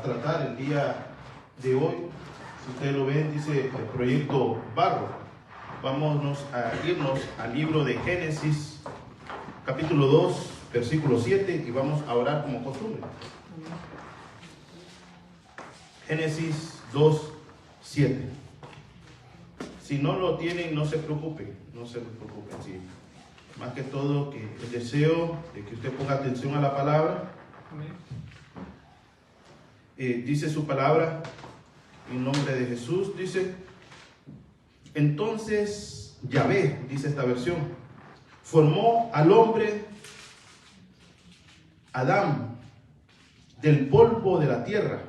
tratar el día de hoy, si ustedes lo ven, dice el proyecto Barro. Vámonos a irnos al libro de Génesis, capítulo 2, versículo 7, y vamos a orar como costumbre. Génesis 2, 7. Si no lo tienen, no se preocupen, sí. Más que todo, que el deseo de que usted ponga atención a la palabra. Dice su palabra, en nombre de Jesús, dice: entonces Yahvé, dice esta versión, formó al hombre Adán del polvo de la tierra,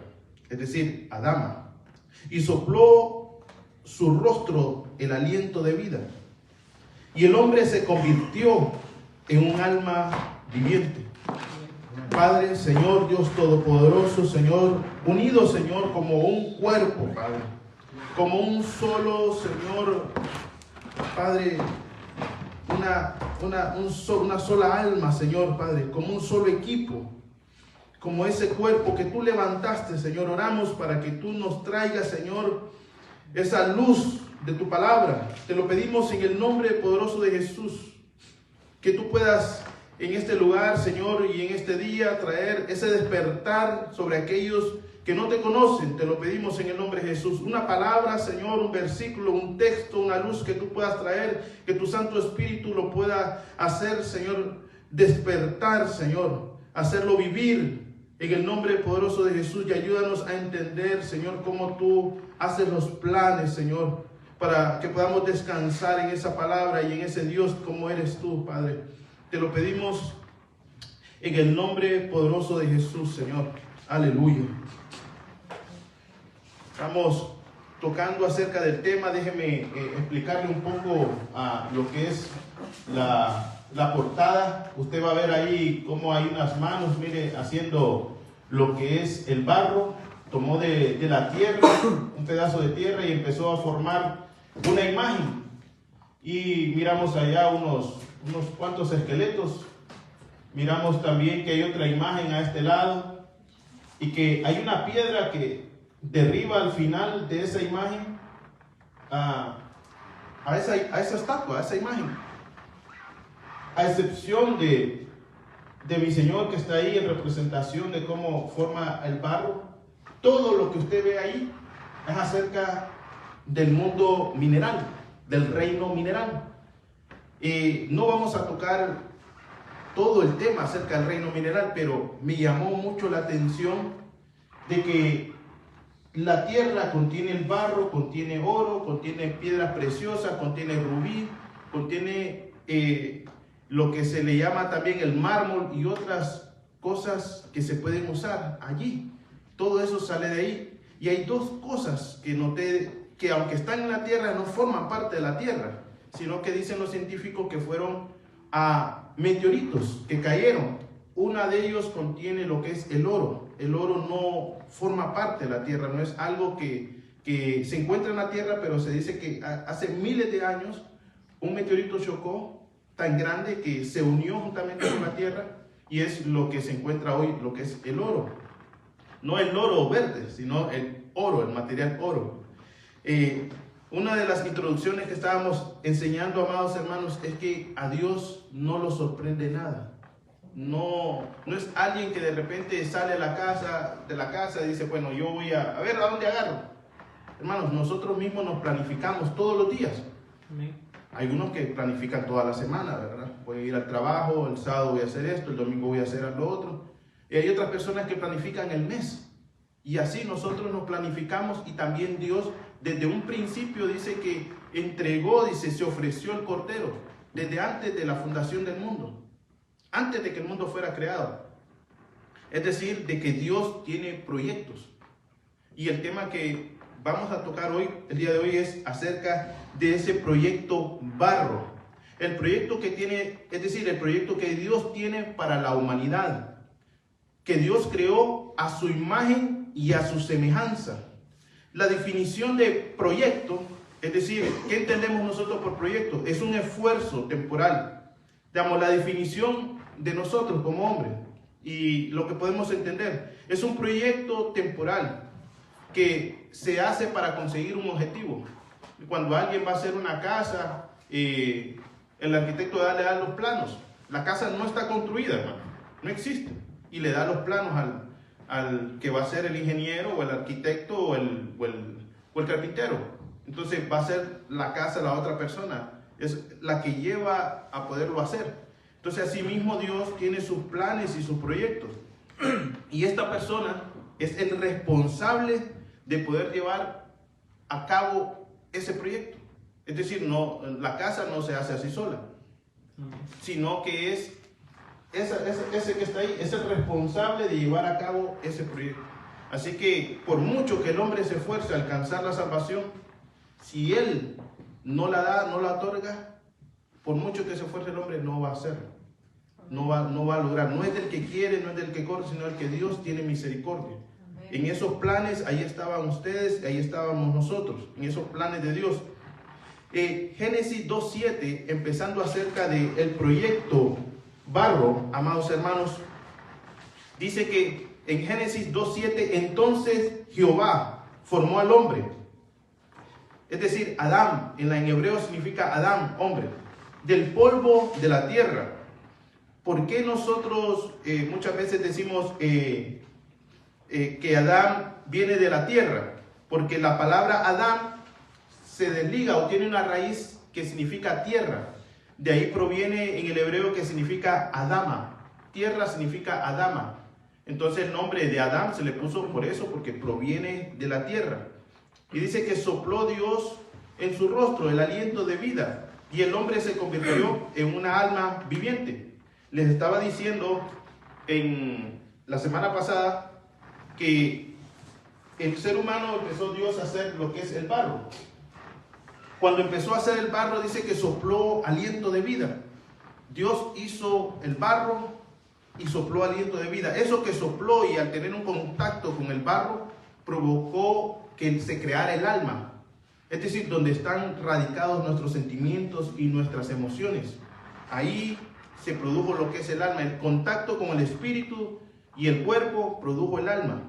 es decir, Adama, y sopló su rostro el aliento de vida, y el hombre se convirtió en un alma viviente. Padre, Señor Dios Todopoderoso, Señor, unidos, Señor, como un cuerpo, Padre, como un solo, Señor, Padre, una sola alma, Señor, Padre, como un solo equipo, como ese cuerpo que tú levantaste, Señor. Oramos para que tú nos traigas, Señor, esa luz de tu palabra. Te lo pedimos en el nombre poderoso de Jesús, que tú puedas en este lugar, Señor, y en este día traer ese despertar sobre aquellos que no te conocen. Te lo pedimos en el nombre de Jesús. Una palabra, Señor, un versículo, un texto, una luz que tú puedas traer, que tu Santo Espíritu lo pueda hacer, Señor, despertar, Señor, hacerlo vivir en el nombre poderoso de Jesús. Y ayúdanos a entender, Señor, cómo tú haces los planes, Señor, para que podamos descansar en esa palabra y en ese Dios como eres tú, Padre. Te lo pedimos en el nombre poderoso de Jesús, Señor. Aleluya. Estamos tocando acerca del tema. Déjeme explicarle un poco a lo que es la portada. Usted va a ver ahí cómo hay unas manos, mire, haciendo lo que es el barro. Tomó de la tierra, un pedazo de tierra, y empezó a formar una imagen. Y miramos allá unos cuantos esqueletos. Miramos también que hay otra imagen a este lado, y que hay una piedra que derriba al final de esa imagen a esa estatua, a esa imagen. A excepción de mi Señor, que está ahí en representación de cómo forma el barro, todo lo que usted ve ahí es acerca del mundo mineral, del reino mineral. No vamos a tocar todo el tema acerca del reino mineral, pero me llamó mucho la atención de que la tierra contiene el barro, contiene oro, contiene piedras preciosas, contiene rubí, contiene lo que se le llama también el mármol y otras cosas que se pueden usar allí. Todo eso sale de ahí. Y hay dos cosas que noté que, aunque están en la tierra, no forman parte de la tierra, sino que dicen los científicos que fueron a meteoritos que cayeron. Una de ellos contiene lo que es el oro. El oro no forma parte de la tierra, no es algo que se encuentra en la tierra, pero se dice que hace miles de años un meteorito chocó tan grande que se unió juntamente con la tierra, y es lo que se encuentra hoy, lo que es el oro. No el oro verde, sino el oro, el material oro. Una de las introducciones que estábamos enseñando, amados hermanos, es que a Dios no lo sorprende nada. No es alguien que de repente sale de la casa y dice, bueno, yo voy a ver a dónde agarro. Hermanos, nosotros mismos nos planificamos todos los días. Amén. Hay unos que planifican toda la semana, ¿verdad? Voy a ir al trabajo, el sábado voy a hacer esto, el domingo voy a hacer lo otro. Y hay otras personas que planifican el mes. Y así nosotros nos planificamos, y también Dios desde un principio dice que entregó, dice, se ofreció el Cordero desde antes de la fundación del mundo, antes de que el mundo fuera creado. Es decir, de que Dios tiene proyectos. Y el tema que vamos a tocar hoy, el día de hoy, es acerca de ese proyecto barro. El proyecto que tiene, es decir, el proyecto que Dios tiene para la humanidad, que Dios creó a su imagen y a su semejanza. La definición de proyecto, es decir, ¿qué entendemos nosotros por proyecto? Es un esfuerzo temporal. Digamos, la definición de nosotros como hombres y lo que podemos entender. Es un proyecto temporal que se hace para conseguir un objetivo. Cuando alguien va a hacer una casa, el arquitecto le da los planos. La casa no está construida, hermano, no existe. Y le da los planos al que va a ser el ingeniero o el arquitecto o el carpintero. Entonces va a ser la casa la otra persona, es la que lleva a poderlo hacer. Entonces así mismo Dios tiene sus planes y sus proyectos. Y esta persona es el responsable de poder llevar a cabo ese proyecto. Es decir, no, la casa no se hace así sola, sino que es ese que está ahí, es el responsable de llevar a cabo ese proyecto. Así que por mucho que el hombre se esfuerce a alcanzar la salvación, si él no la da, no la otorga, por mucho que se esfuerce el hombre, no va a hacerlo. No va a lograr. No es del que quiere, no es del que corre, sino del que Dios tiene misericordia. En esos planes, ahí estaban ustedes, ahí estábamos nosotros, en esos planes de Dios. Génesis 2:7, empezando acerca del proyecto barro, amados hermanos, dice que en Génesis 2:7, entonces Jehová formó al hombre. Es decir, Adán, en hebreo significa Adán, hombre, del polvo de la tierra. ¿Por qué nosotros muchas veces decimos que Adán viene de la tierra? Porque la palabra Adán se desliga o tiene una raíz que significa tierra. De ahí proviene en el hebreo que significa Adama. Tierra significa Adama. Entonces el nombre de Adán se le puso por eso, porque proviene de la tierra. Y dice que sopló Dios en su rostro el aliento de vida, y el hombre se convirtió en una alma viviente. Les estaba diciendo en la semana pasada que el ser humano empezó Dios a hacer lo que es el barro. Cuando empezó a hacer el barro, dice que sopló aliento de vida. Dios hizo el barro y sopló aliento de vida. Eso que sopló, y al tener un contacto con el barro, provocó que se creara el alma. Es decir, donde están radicados nuestros sentimientos y nuestras emociones. Ahí se produjo lo que es el alma. El contacto con el espíritu y el cuerpo produjo el alma.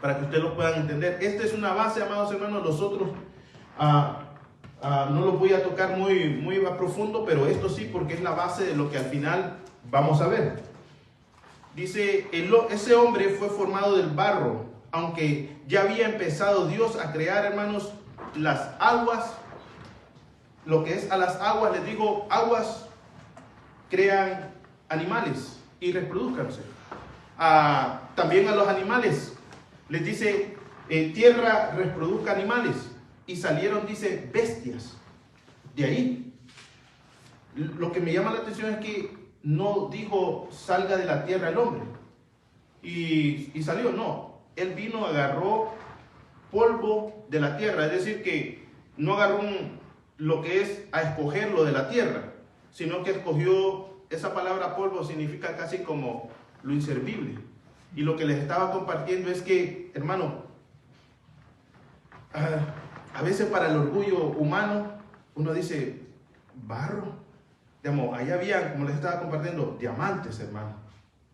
Para que ustedes lo puedan entender. Esta es una base, amados hermanos. Nosotros no lo voy a tocar muy a profundo, pero esto sí, porque es la base de lo que al final vamos a ver. Dice, ese hombre fue formado del barro, aunque ya había empezado Dios a crear, hermanos, las aguas. Lo que es a las aguas, les digo, aguas crean animales y reproduzcanse. También a los animales les dice, tierra reproduzca animales. Y salieron, dice, bestias. De ahí. Lo que me llama la atención es que no dijo salga de la tierra el hombre. Y salió, no. Él vino, agarró polvo de la tierra. Es decir, que no agarró lo que es a escogerlo de la tierra, sino que escogió, esa palabra polvo significa casi como lo inservible. Y lo que les estaba compartiendo es que, hermano, a veces para el orgullo humano, uno dice, barro. Digamos, ahí había, como les estaba compartiendo, diamantes, hermano,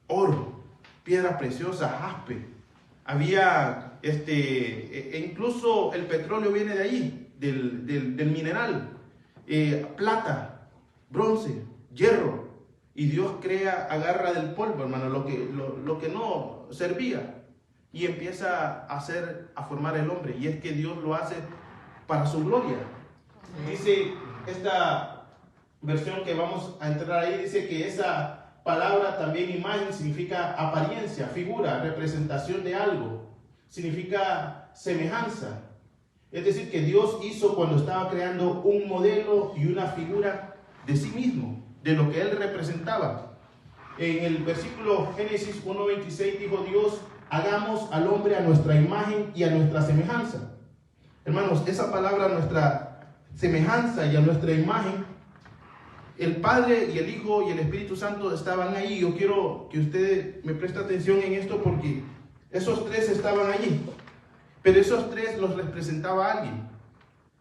oro, piedras preciosas, jaspe. Había, incluso el petróleo viene de ahí, del mineral. Plata, bronce, hierro. Y Dios agarra del polvo, hermano, lo que no servía. Y empieza a formar el hombre. Y es que Dios lo hace para su gloria. Dice esta versión que vamos a entrar ahí, dice que esa palabra también, imagen, significa apariencia, figura, representación de algo, significa semejanza. Es decir, que Dios hizo, cuando estaba creando, un modelo y una figura de sí mismo, de lo que Él representaba. En el versículo Génesis 1:26 dijo Dios, hagamos al hombre a nuestra imagen y a nuestra semejanza. Hermanos, esa palabra, nuestra semejanza y a nuestra imagen, el Padre y el Hijo y el Espíritu Santo estaban ahí. Yo quiero que usted me preste atención en esto, porque esos tres estaban allí, pero esos tres los representaba a alguien.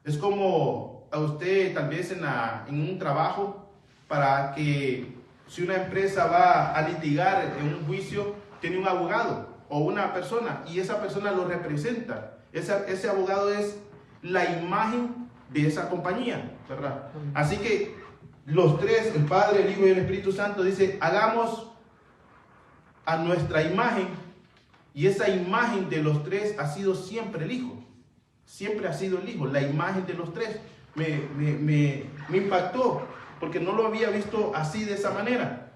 Es como a usted tal vez en un trabajo, para que si una empresa va a litigar en un juicio, tiene un abogado o una persona y esa persona lo representa. Ese abogado es la imagen de esa compañía, ¿verdad? Así que los tres, el Padre, el Hijo y el Espíritu Santo, dice, hagamos a nuestra imagen, y esa imagen de los tres ha sido siempre el Hijo. Siempre ha sido el Hijo, la imagen de los tres. Me impactó, porque no lo había visto así, de esa manera.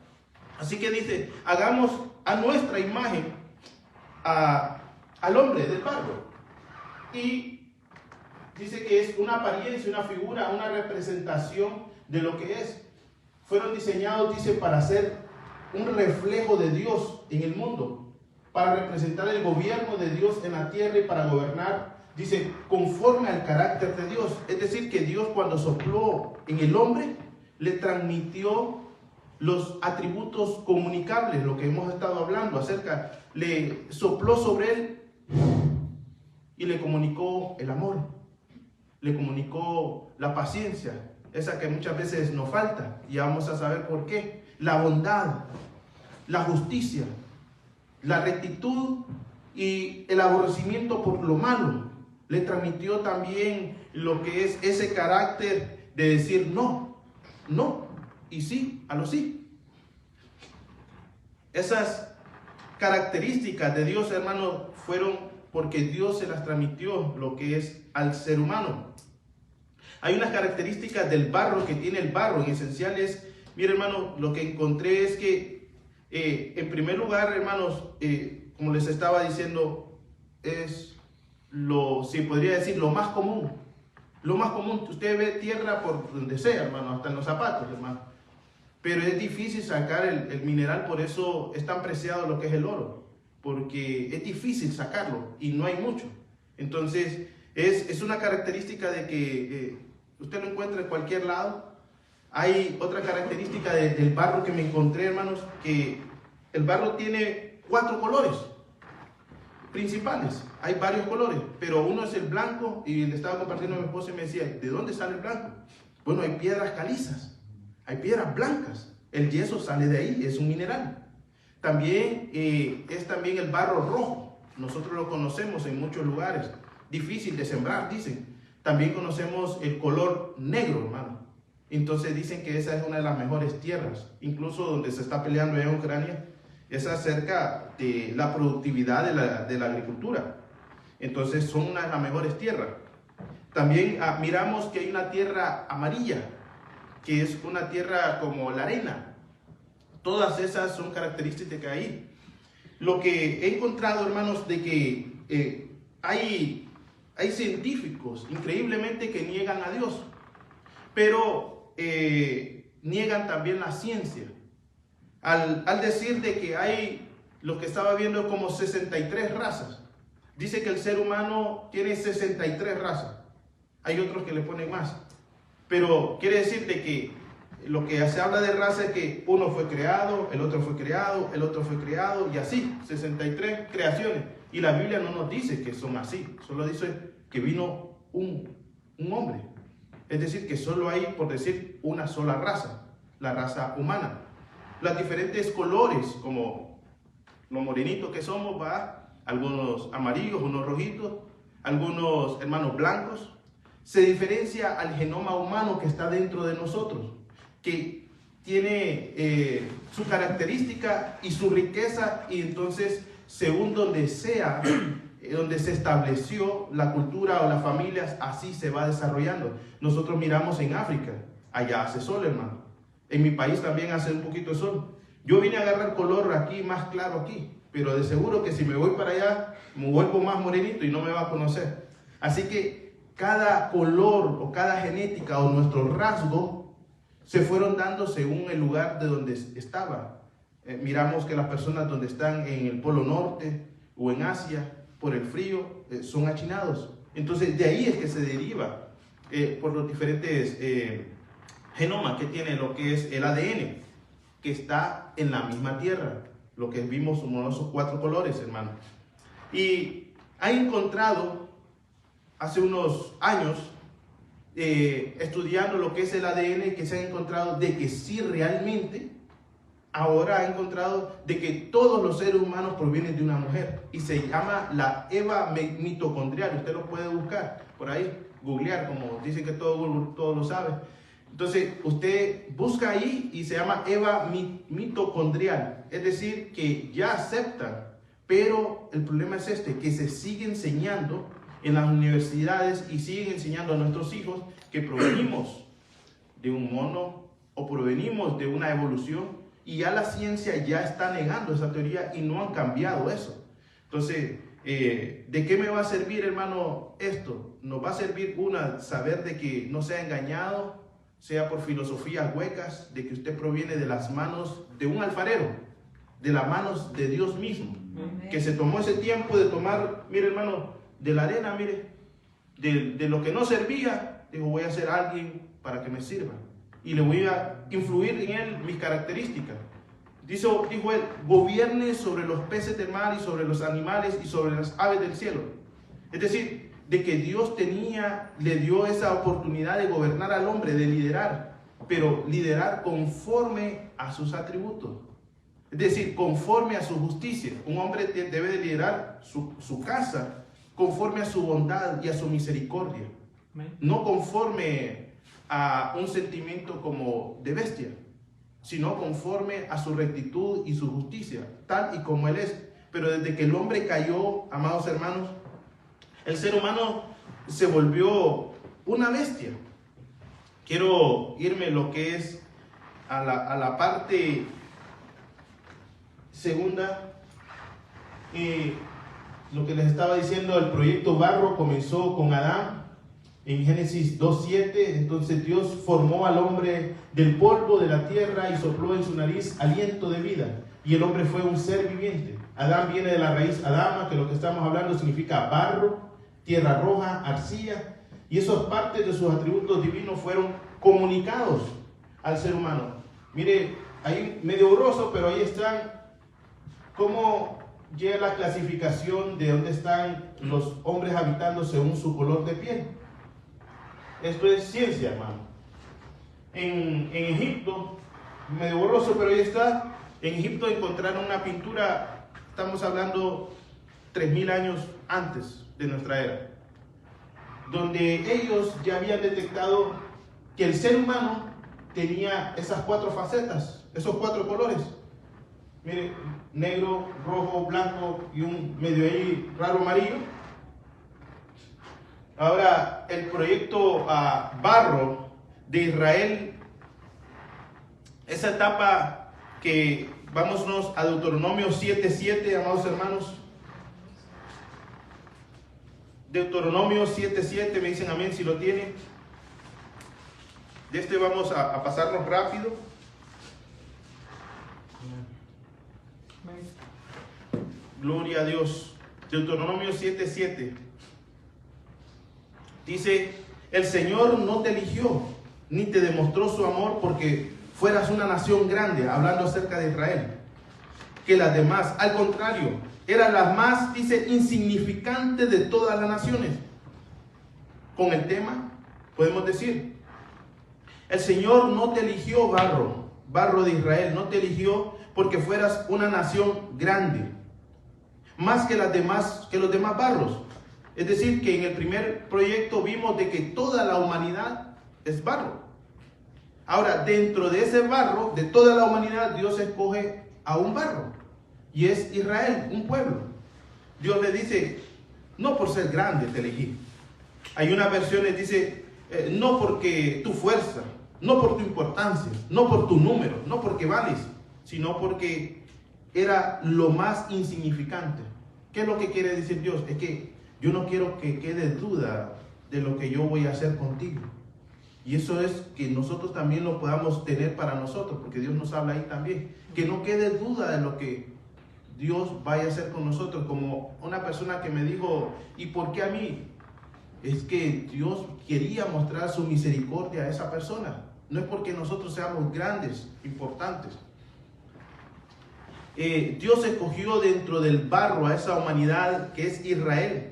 Así que dice, hagamos a nuestra imagen al hombre del barro. Y dice que es una apariencia, una figura, una representación de lo que es. Fueron diseñados, dice, para ser un reflejo de Dios en el mundo, para representar el gobierno de Dios en la tierra y para gobernar, dice, conforme al carácter de Dios. Es decir, que Dios, cuando sopló en el hombre, le transmitió los atributos comunicables, lo que hemos estado hablando acerca, le sopló sobre él y le comunicó el amor, le comunicó la paciencia, esa que muchas veces nos falta, y vamos a saber por qué, la bondad, la justicia, la rectitud y el aborrecimiento por lo malo. Le transmitió también lo que es ese carácter de decir no, no, y sí, a lo sí. Esas características de Dios, hermanos, fueron porque Dios se las transmitió, lo que es al ser humano. Hay unas características del barro que tiene el barro, en esencial es, mire hermano, lo que encontré es que en primer lugar, hermanos, como les estaba diciendo, es se podría decir, lo más común. Lo más común, usted ve tierra por donde sea, hermano, hasta en los zapatos, hermano. Pero es difícil sacar el mineral, por eso es tan preciado lo que es el oro, porque es difícil sacarlo y no hay mucho. Entonces, es una característica de que usted lo encuentra en cualquier lado. Hay otra característica del barro que me encontré, hermanos, que el barro tiene 4 colores principales. Hay varios colores, pero uno es el blanco, y le estaba compartiendo a mi esposa y me decía, ¿de dónde sale el blanco? Bueno, hay piedras calizas, hay piedras blancas, el yeso sale de ahí, es un mineral. También es también el barro rojo, nosotros lo conocemos en muchos lugares, difícil de sembrar, dicen. También conocemos el color negro, hermano. Entonces dicen que esa es una de las mejores tierras, incluso donde se está peleando en Ucrania, es acerca de la productividad de la agricultura. Entonces son una de las mejores tierras. También miramos que hay una tierra amarilla, que es una tierra como la arena. Todas esas son características que hay. Lo que he encontrado, hermanos, de que hay científicos, increíblemente, que niegan a Dios, pero niegan también la ciencia. Al decir de que hay, lo que estaba viendo, como 63 razas. Dice que el ser humano tiene 63 razas. Hay otros que le ponen más. Pero quiere decir de que lo que se habla de raza es que uno fue creado, el otro fue creado, el otro fue creado, y así, 63 creaciones. Y la Biblia no nos dice que son así, solo dice que vino un hombre. Es decir, que solo hay, por decir, una sola raza, la raza humana. Los diferentes colores, como los morenitos que somos, algunos amarillos, unos rojitos, algunos hermanos blancos, se diferencia al genoma humano que está dentro de nosotros, que tiene su característica y su riqueza, y entonces, según donde sea, donde se estableció la cultura o las familias, así se va desarrollando. Nosotros miramos en África, allá hace sol, hermano. En mi país también hace un poquito de sol. Yo vine a agarrar color aquí, más claro aquí, pero de seguro que si me voy para allá, me vuelvo más morenito y no me va a conocer. Así que cada color o cada genética o nuestro rasgo se fueron dando según el lugar de donde estaba. Miramos que las personas donde están en el Polo Norte o en Asia, por el frío, son achinados. Entonces de ahí es que se deriva por los diferentes genomas que tiene lo que es el ADN, que está en la misma tierra, lo que vimos uno de esos 4 colores, hermano. Y ha encontrado hace unos años, estudiando lo que es el ADN, que se ha encontrado de que sí realmente ahora ha encontrado de que todos los seres humanos provienen de una mujer y se llama la Eva mitocondrial. Usted lo puede buscar por ahí, googlear, como dicen que todo lo sabe. Entonces usted busca ahí y se llama Eva mitocondrial, es decir, que ya aceptan, pero el problema es que se sigue enseñando en las universidades y siguen enseñando a nuestros hijos que provenimos de un mono o provenimos de una evolución. Y ya la ciencia ya está negando esa teoría y no han cambiado eso. Entonces, ¿de qué me va a servir, hermano, esto? Nos va a servir, saber de que no sea engañado, sea por filosofías huecas, de que usted proviene de las manos de un alfarero, de las manos de Dios mismo. Amén. Que se tomó ese tiempo de tomar, mire, hermano, de la arena, mire, de lo que no servía, dijo, voy a ser alguien para que me sirva. Y le voy a influir en él mis características. Dijo él, gobierne sobre los peces del mar y sobre los animales y sobre las aves del cielo. Es decir, de que Dios le dio esa oportunidad de gobernar al hombre, de liderar, pero liderar conforme a sus atributos. Es decir, conforme a su justicia. Un hombre debe de liderar su casa conforme a su bondad y a su misericordia. No conforme a un sentimiento como de bestia, sino conforme a su rectitud y su justicia, tal y como Él es. Pero desde que el hombre cayó, amados hermanos, el ser humano se volvió una bestia. Quiero irme lo que es a la parte segunda. Lo que les estaba diciendo, el proyecto Barro comenzó con Adán. En Génesis 2:7, entonces Dios formó al hombre del polvo de la tierra y sopló en su nariz aliento de vida. Y el hombre fue un ser viviente. Adán viene de la raíz Adama, que lo que estamos hablando significa barro, tierra roja, arcilla. Y esas partes de sus atributos divinos fueron comunicados al ser humano. Mire, ahí medio borroso, pero ahí están cómo llega la clasificación de dónde están los hombres habitando según su color de piel. Esto es ciencia, hermano. En Egipto, medio borroso, pero ahí está. En Egipto encontraron una pintura, estamos hablando 3000 años antes de nuestra era, donde ellos ya habían detectado que el ser humano tenía esas 4 facetas, esos 4 colores. Mire, negro, rojo, blanco y un medio ahí raro amarillo. Ahora, el proyecto Barro de Israel, esa etapa que vámonos a Deuteronomio 7:7, amados hermanos. Deuteronomio 7:7, me dicen amén si lo tienen. De este vamos a pasarnos rápido. Gloria a Dios. Deuteronomio 7:7. Dice, el Señor no te eligió, ni te demostró su amor porque fueras una nación grande, hablando acerca de Israel, que las demás. Al contrario, eran las más, dice, insignificantes de todas las naciones. Con el tema, podemos decir, el Señor no te eligió, barro de Israel, no te eligió porque fueras una nación grande, más que los demás barros. Es decir, que en el primer proyecto vimos de que toda la humanidad es barro. Ahora, dentro de ese barro, de toda la humanidad, Dios escoge a un barro. Y es Israel, un pueblo. Dios le dice, no por ser grande te elegí. Hay unas versiones dice, no porque tu fuerza, no por tu importancia, no por tu número, no porque vales, sino porque era lo más insignificante. ¿Qué es lo que quiere decir Dios? Es que yo no quiero que quede duda de lo que yo voy a hacer contigo. Y eso es que nosotros también lo podamos tener para nosotros, porque Dios nos habla ahí también. Que no quede duda de lo que Dios vaya a hacer con nosotros. Como una persona que me dijo, ¿y por qué a mí? Es que Dios quería mostrar su misericordia a esa persona. No es porque nosotros seamos grandes, importantes. Dios escogió dentro del barro a esa humanidad que es Israel,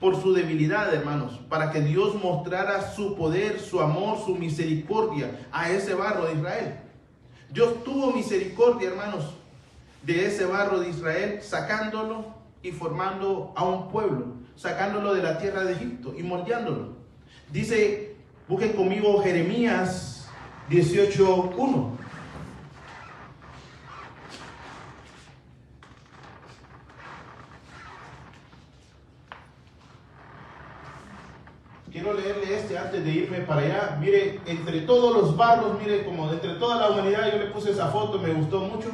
por su debilidad, hermanos, para que Dios mostrara su poder, su amor, su misericordia a ese barro de Israel. Dios tuvo misericordia, hermanos, de ese barro de Israel, sacándolo y formando a un pueblo, sacándolo de la tierra de Egipto y moldeándolo. Dice, busquen conmigo Jeremías 18:1. Quiero leerle este antes de irme para allá. Mire, entre todos los barros, mire, como entre toda la humanidad, yo le puse esa foto, me gustó mucho,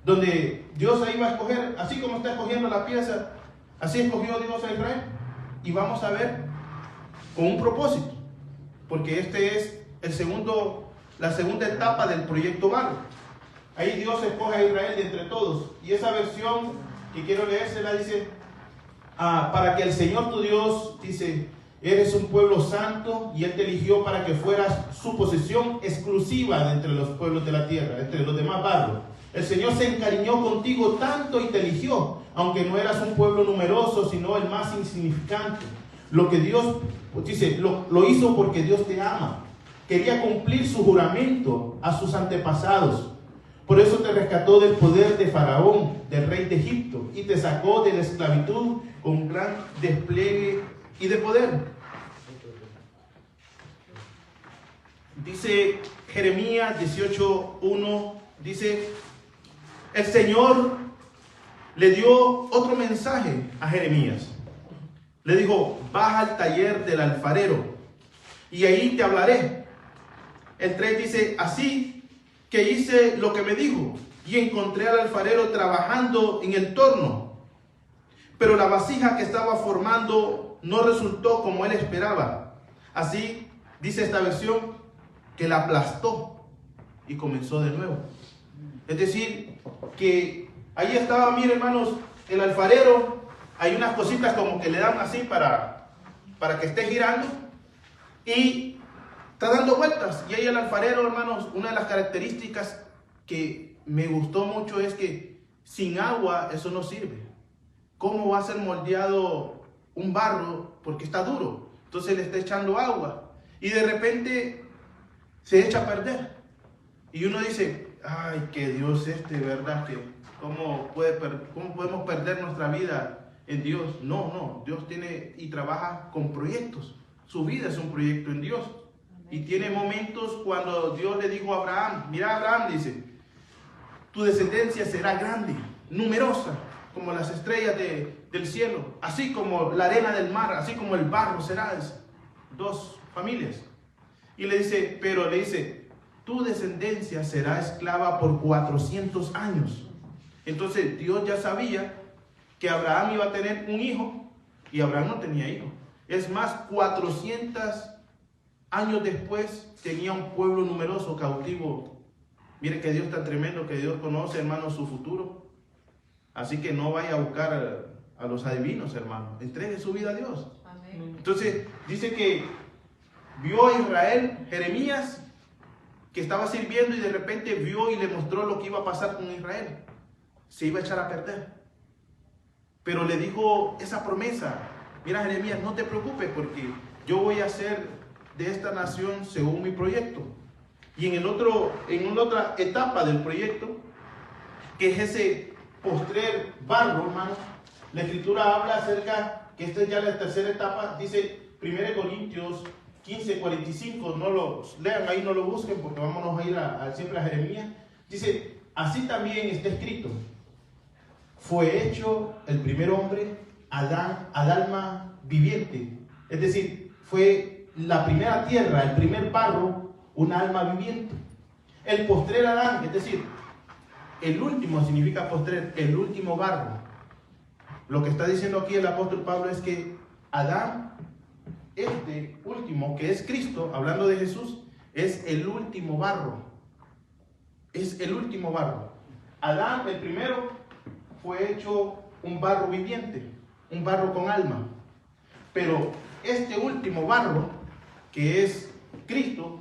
donde Dios ahí va a escoger, así como está escogiendo la pieza, así escogió Dios a Israel. Y vamos a ver con un propósito, porque este es la segunda etapa del proyecto barro. Ahí Dios escoge a Israel de entre todos. Y esa versión que quiero leérsela dice, para que el Señor tu Dios, dice, eres un pueblo santo y Él te eligió para que fueras su posesión exclusiva de entre los pueblos de la tierra, entre los demás barros. El Señor se encariñó contigo tanto y te eligió, aunque no eras un pueblo numeroso, sino el más insignificante. Lo que Dios, dice, lo hizo porque Dios te ama. Quería cumplir su juramento a sus antepasados. Por eso te rescató del poder de Faraón, del rey de Egipto, y te sacó de la esclavitud con gran despliegue y de poder. Dice Jeremías 18:1, dice, el Señor le dio otro mensaje a Jeremías. Le dijo, baja al taller del alfarero y ahí te hablaré. El 3 dice, así que hice lo que me dijo y encontré al alfarero trabajando en el torno, pero la vasija que estaba formando no resultó como él esperaba. Así dice esta versión, que la aplastó y comenzó de nuevo. Es decir, que ahí estaba, mire hermanos, el alfarero, hay unas cositas como que le dan así para que esté girando y está dando vueltas. Y ahí el alfarero, hermanos, una de las características que me gustó mucho es que sin agua eso no sirve. ¿Cómo va a ser moldeado un barro? Porque está duro. Entonces le está echando agua y de repente se echa a perder. Y uno dice, ay, que Dios ¿verdad? Que ¿cómo podemos perder nuestra vida en Dios? No, Dios tiene y trabaja con proyectos. Su vida es un proyecto en Dios. Y tiene momentos cuando Dios le dijo a Abraham, mira Abraham, dice, tu descendencia será grande, numerosa, como las estrellas del cielo, así como la arena del mar, así como el barro serás. 2 familias. Y le dice, tu descendencia será esclava por 400 años. Entonces Dios ya sabía que Abraham iba a tener un hijo y Abraham no tenía hijo. Es más, 400 años después tenía un pueblo numeroso cautivo. Mire que Dios está tremendo, que Dios conoce, hermano, su futuro. Así que no vaya a buscar a los adivinos, hermano. Entregue su vida a Dios. Amén. Entonces dice que vio a Israel, Jeremías, que estaba sirviendo y de repente vio y le mostró lo que iba a pasar con Israel. Se iba a echar a perder. Pero le dijo esa promesa, mira Jeremías, no te preocupes porque yo voy a hacer de esta nación según mi proyecto. Y en una otra etapa del proyecto, que es ese postrer barro, hermano, la escritura habla acerca, que esta es ya la tercera etapa, dice 1 Corintios 15:45, no lo lean ahí, no lo busquen porque vámonos a ir siempre a Jeremías. Dice, así también está escrito, fue hecho el primer hombre, Adán, al alma viviente. Es decir, fue la primera tierra, el primer barro, un alma viviente. El postrer Adán, es decir, el último significa postrer, el último barro. Lo que está diciendo aquí el apóstol Pablo es que Adán, este último, que es Cristo, hablando de Jesús, es el último barro. Es el último barro. Adán, el primero, fue hecho un barro viviente, un barro con alma. Pero este último barro, que es Cristo,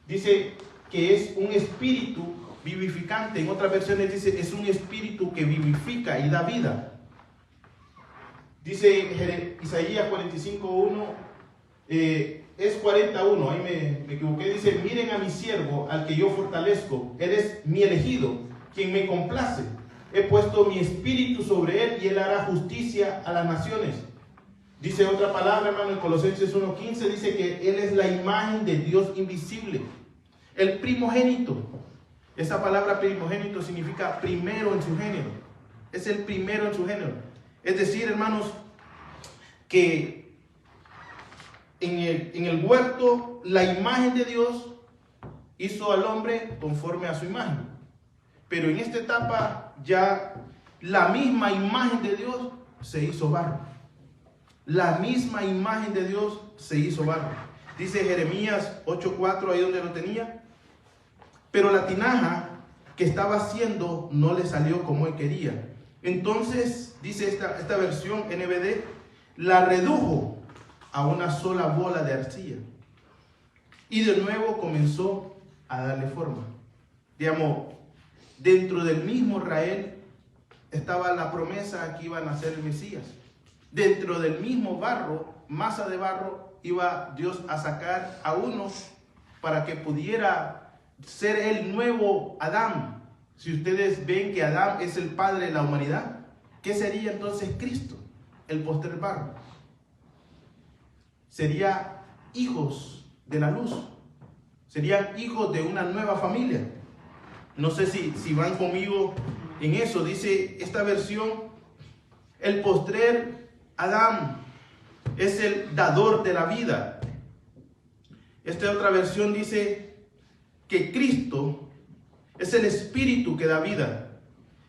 dice que es un espíritu vivificante. En otras versiones dice, es un espíritu que vivifica y da vida. Dice Isaías 45:1, Es 41, ahí me equivoqué, dice, miren a mi siervo, al que yo fortalezco, él es mi elegido, quien me complace. He puesto mi espíritu sobre él y él hará justicia a las naciones. Dice otra palabra, hermano, en Colosenses 1:15, dice que él es la imagen de Dios invisible, el primogénito. Esa palabra primogénito significa primero en su género. Es el primero en su género. Es decir, hermanos, que en el huerto la imagen de Dios hizo al hombre conforme a su imagen. Pero en esta etapa ya la misma imagen de Dios se hizo barro. La misma imagen de Dios se hizo barro. Dice Jeremías 8:4, ahí donde lo tenía. Pero la tinaja que estaba haciendo no le salió como él quería. Entonces, dice esta versión NBD, la redujo a una sola bola de arcilla. Y de nuevo comenzó a darle forma. Digamos, dentro del mismo Israel estaba la promesa que iba a nacer el Mesías. Dentro del mismo barro, masa de barro, iba Dios a sacar a uno para que pudiera ser el nuevo Adán. Si ustedes ven que Adán es el padre de la humanidad, ¿qué sería entonces Cristo? El postrer barro. Sería hijos de la luz. Serían hijos de una nueva familia. No sé si van conmigo en eso. Dice esta versión, el postrer Adán es el dador de la vida. Esta otra versión dice que Cristo es el espíritu que da vida.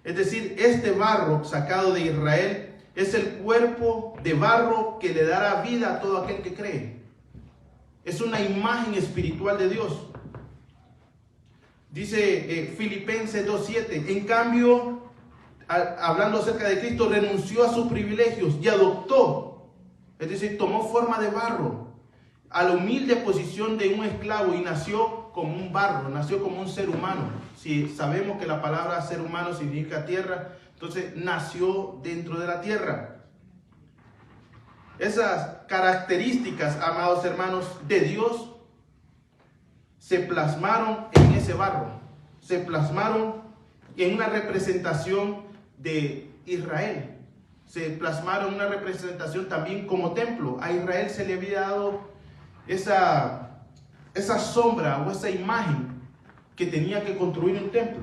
Es decir, este barro sacado de Israel es el cuerpo de barro que le dará vida a todo aquel que cree. Es una imagen espiritual de Dios. Dice Filipenses 2:7, en cambio, hablando acerca de Cristo, renunció a sus privilegios y adoptó, es decir, tomó forma de barro, a la humilde posición de un esclavo y nació como un barro, nació como un ser humano. Si sabemos que la palabra ser humano significa tierra, entonces nació dentro de la tierra. Esas características, amados hermanos, de Dios se plasmaron en ese barro, se plasmaron en una representación de Israel, se plasmaron en una representación también como templo. A Israel se le había dado esa sombra o esa imagen que tenía que construir un templo.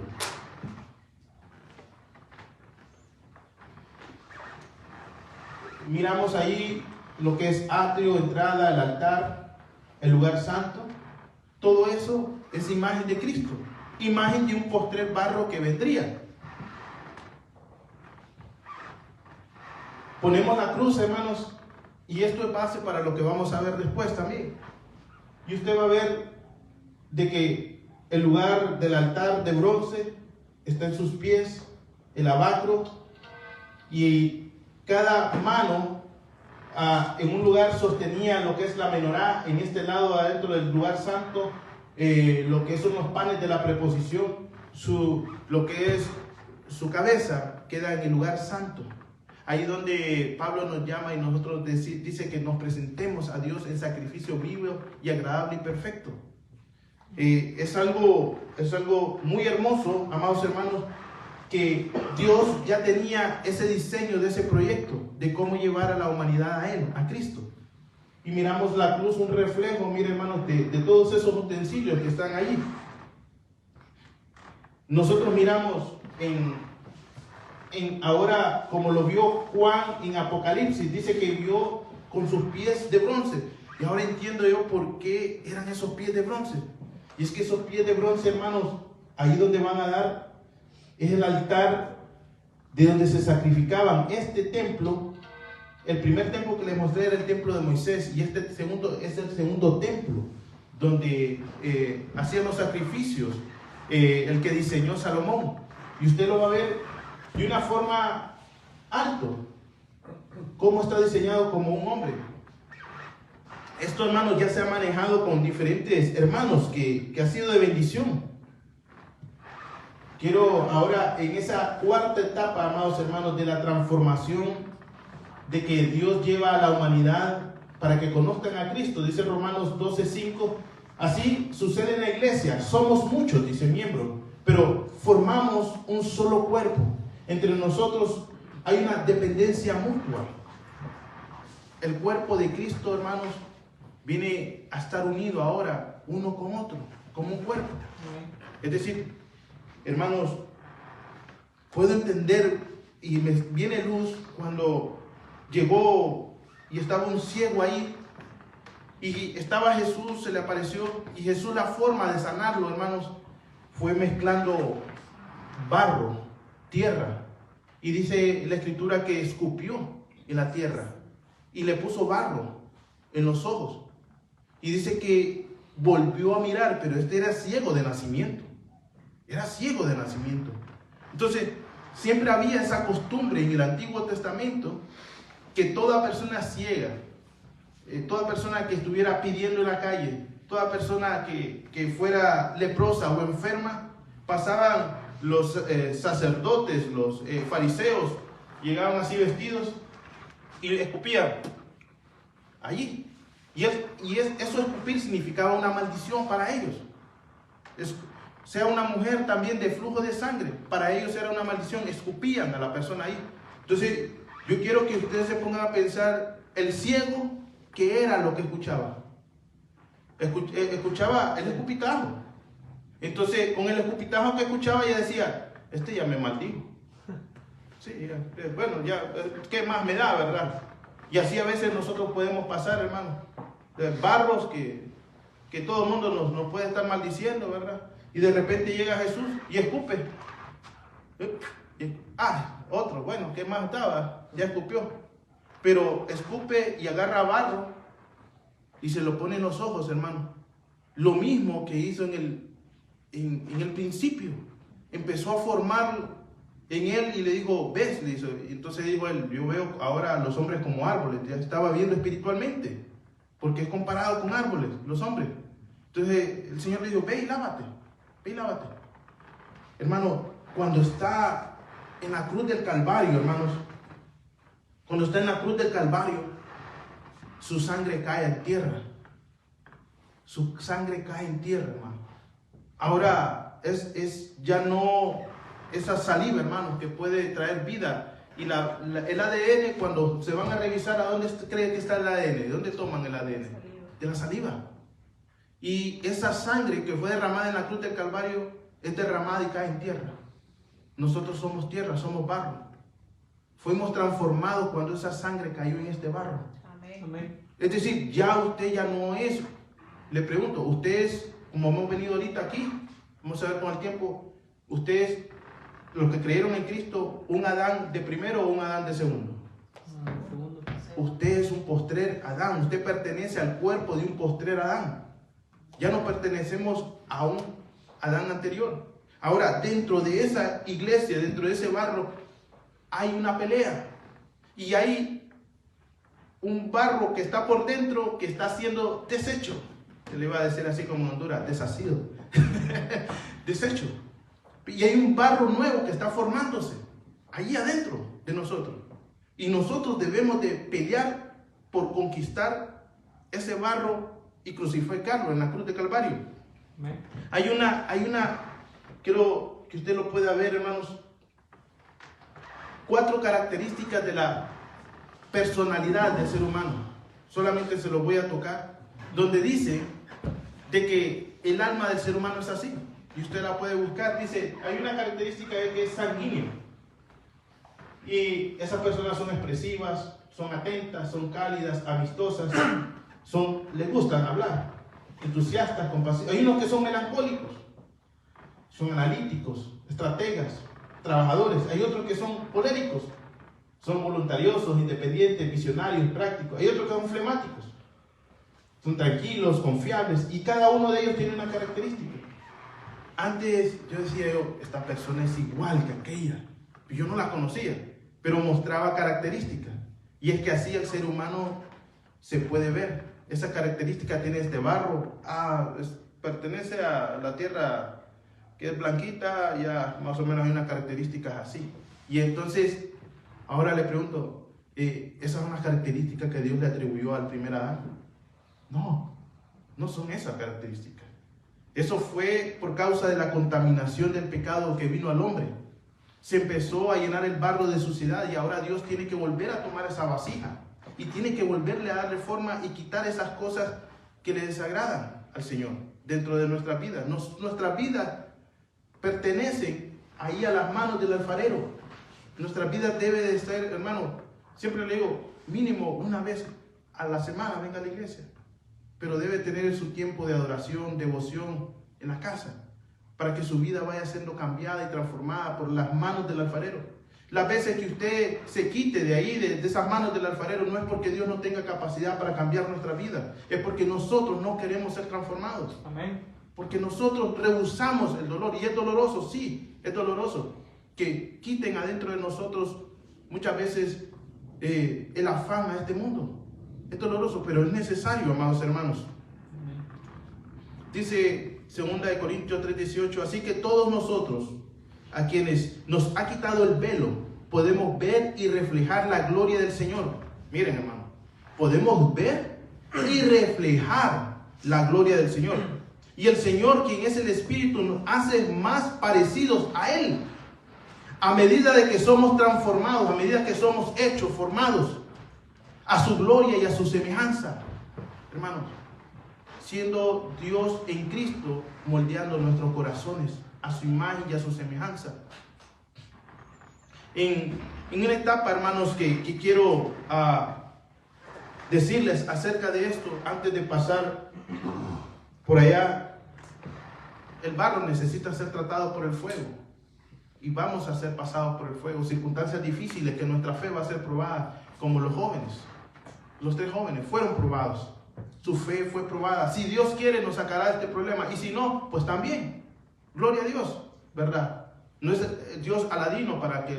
Miramos ahí lo que es atrio, entrada, el altar, el lugar santo. Todo eso es imagen de Cristo, imagen de un postrer barro que vendría. Ponemos la cruz, hermanos, y esto es base para lo que vamos a ver después también. Y usted va a ver de que el lugar del altar de bronce está en sus pies, el abacro, y cada mano en un lugar sostenía lo que es la menorá, en este lado adentro del lugar santo, lo que son los panes de la preposición, lo que es su cabeza queda en el lugar santo. Ahí donde Pablo nos llama y nosotros dice que nos presentemos a Dios en sacrificio vivo y agradable y perfecto. Es algo muy hermoso, amados hermanos, que Dios ya tenía ese diseño de ese proyecto, de cómo llevar a la humanidad a Él, a Cristo. Y miramos la cruz, un reflejo, miren hermanos, de todos esos utensilios que están allí. Nosotros miramos ahora como lo vio Juan en Apocalipsis, dice que vio con sus pies de bronce. Y ahora entiendo yo por qué eran esos pies de bronce. Y es que esos pies de bronce, hermanos, ahí donde van a dar, es el altar de donde se sacrificaban. Este templo, el primer templo que les mostré era el templo de Moisés, y este segundo es el segundo templo donde hacían los sacrificios, el que diseñó Salomón. Y usted lo va a ver de una forma alto, cómo está diseñado como un hombre. Esto, hermanos, ya se ha manejado con diferentes hermanos que ha sido de bendición. Quiero ahora, en esa cuarta etapa, amados hermanos, de la transformación, de que Dios lleva a la humanidad para que conozcan a Cristo. Dice Romanos 12:5. Así sucede en la iglesia. Somos muchos, dice, miembros, pero formamos un solo cuerpo. Entre nosotros hay una dependencia mutua. El cuerpo de Cristo, hermanos, viene a estar unido ahora uno con otro, como un cuerpo. Es decir, hermanos, puedo entender y me viene luz cuando llegó y estaba un ciego ahí y estaba Jesús, se le apareció, y Jesús, la forma de sanarlo, hermanos, fue mezclando barro, tierra, y dice la escritura que escupió en la tierra y le puso barro en los ojos, y dice que volvió a mirar, pero este era ciego de nacimiento, era ciego de nacimiento. Entonces siempre había esa costumbre en el Antiguo Testamento que toda persona ciega, toda persona que estuviera pidiendo en la calle, toda persona que fuera leprosa o enferma, pasaban los sacerdotes, los fariseos, llegaban así vestidos y escupían allí. Eso escupir significaba una maldición para ellos. Sea una mujer también de flujo de sangre, para ellos era una maldición, escupían a la persona ahí. Entonces, yo quiero que ustedes se pongan a pensar, el ciego, ¿qué era lo que escuchaba? Escuchaba el escupitajo. Entonces, con el escupitajo que escuchaba, ella decía, este ya me maldijo. Sí, bueno, ya, ¿qué más me da, verdad? Y así a veces nosotros podemos pasar, hermano, de barros que todo el mundo nos puede estar maldiciendo, ¿verdad? Y de repente llega Jesús y escupe. Otro, bueno, ¿qué más estaba? Ya escupió. Pero escupe y agarra barro y se lo pone en los ojos, hermano. Lo mismo que hizo en el principio. Empezó a formar en él y le dijo, ¿ves? Le hizo. Y entonces dijo él, yo veo ahora a los hombres como árboles. Ya estaba viendo espiritualmente, porque es comparado con árboles, los hombres. Entonces el Señor le dijo, ve y lávate. Ve y lávate. Hermano, cuando está en la cruz del Calvario, hermanos, cuando está en la cruz del Calvario, su sangre cae en tierra. Su sangre cae en tierra, hermano. Ahora es ya no esa saliva, hermano, que puede traer vida. Y el ADN, cuando se van a revisar, ¿a dónde cree que está el ADN? ¿De dónde toman el ADN? De la saliva. Y esa sangre que fue derramada en la cruz del Calvario es derramada y cae en tierra. Nosotros somos tierra, somos barro. Fuimos transformados cuando esa sangre cayó en este barro. Amén. Es decir, ya usted ya no es. Le pregunto, ustedes, como hemos venido ahorita aquí, vamos a ver con el tiempo, ustedes, los que creyeron en Cristo, ¿un Adán de primero o un Adán de segundo? Usted es un postrer Adán. Usted pertenece al cuerpo de un postrer Adán. Ya no pertenecemos a un Adán anterior. Ahora, dentro de esa iglesia, dentro de ese barro, hay una pelea. Y hay un barro que está por dentro que está siendo deshecho. Se le va a decir así como en Honduras, deshacido. Deshecho. Y hay un barro nuevo que está formándose allí adentro de nosotros. Y nosotros debemos de pelear por conquistar ese barro y crucificarlo en la cruz de Calvario. Hay una, quiero que usted lo pueda ver, hermanos, 4 características de la personalidad del ser humano. Solamente se los voy a tocar, donde dice de que el alma del ser humano es así. Y usted la puede buscar. Dice, hay una característica de que es sanguíneo. Y esas personas son expresivas, son atentas, son cálidas, amistosas, les gustan hablar, entusiastas, compasivos. Hay unos que son melancólicos, son analíticos, estrategas, trabajadores. Hay otros que son coléricos, son voluntariosos, independientes, visionarios, prácticos. Hay otros que son flemáticos, son tranquilos, confiables, y cada uno de ellos tiene una característica. Antes yo decía, esta persona es igual que aquella. Yo no la conocía, pero mostraba características. Y es que así el ser humano se puede ver. Esa característica tiene este barro. Pertenece a la tierra que es blanquita, ya más o menos hay unas características así. Y entonces, ahora le pregunto, esas son las características que Dios le atribuyó al primer Adán. No, no son esas características. Eso fue por causa de la contaminación del pecado que vino al hombre. Se empezó a llenar el barro de suciedad y ahora Dios tiene que volver a tomar esa vasija y tiene que volverle a darle forma y quitar esas cosas que le desagradan al Señor dentro de nuestra vida. Nuestra vida pertenece ahí a las manos del alfarero. Nuestra vida debe de estar, hermano, siempre le digo, mínimo una vez a la semana venga a la iglesia, pero debe tener su tiempo de adoración, devoción en la casa, para que su vida vaya siendo cambiada y transformada por las manos del alfarero. Las veces que usted se quite de ahí, de esas manos del alfarero, no es porque Dios no tenga capacidad para cambiar nuestra vida, es porque nosotros no queremos ser transformados. Amén. Porque nosotros rehusamos el dolor, y es doloroso, sí, es doloroso, que quiten adentro de nosotros muchas veces el afán a este mundo. Es doloroso, pero es necesario, amados hermanos. Dice 2 Corintios 3:18, así que todos nosotros, a quienes nos ha quitado el velo, podemos ver y reflejar la gloria del Señor. Miren, hermano, podemos ver y reflejar la gloria del Señor. Y el Señor, quien es el Espíritu, nos hace más parecidos a Él. A medida de que somos transformados, a medida que somos hechos, formados a su gloria y a su semejanza. Hermanos, siendo Dios en Cristo, moldeando nuestros corazones a su imagen y a su semejanza. En una etapa, hermanos, que quiero decirles acerca de esto, antes de pasar por allá, el barro necesita ser tratado por el fuego. Y vamos a ser pasados por el fuego, circunstancias difíciles que nuestra fe va a ser probada, como los jóvenes. Los 3 jóvenes fueron probados, su fe fue probada. Si Dios quiere, nos sacará de este problema, y si no, pues también, gloria a Dios, ¿verdad? No es Dios aladino para que